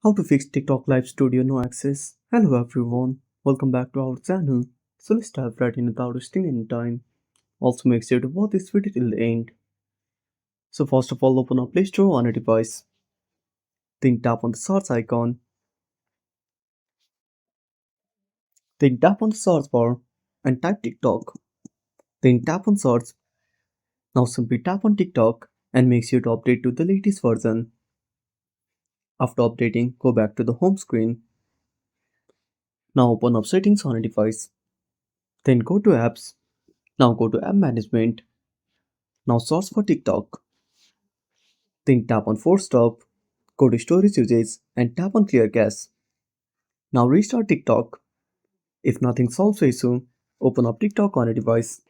How to fix TikTok Live Studio no access. Hello everyone, welcome back to our channel. So let's dive right in without wasting any time. Also make sure to watch this video till the end. So first of all, open up Play Store on a device. Then tap on the search icon. Then tap on the search bar and type TikTok. Then tap on search. Now simply tap on TikTok and make sure to update to the latest version. After updating, go back to the home screen. Now open up settings on a device. Then go to apps. Now go to app management. Now search for TikTok. Then tap on force stop, go to storage usage and tap on clear cache. Now restart TikTok. If nothing solves the issue, open up TikTok on a device.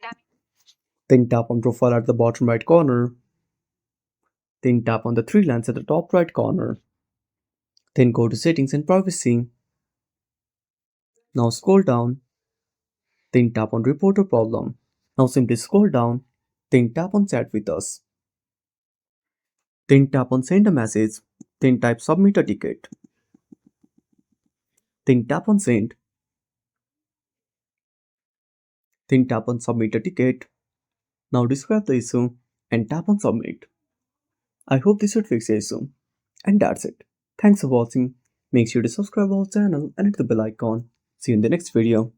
Then tap on profile at the bottom right corner. Then tap on the three lines at the top right corner. Then go to settings and privacy. Now scroll down. Then tap on report a problem. Now simply scroll down. Then tap on chat with us. Then tap on send a message. Then type submit a ticket. Then tap on send. Then tap on submit a ticket. Now describe the issue and tap on submit. I hope this should fix the issue. And that's it. Thanks for watching. Make sure to subscribe our channel and hit the bell icon. See you in the next video.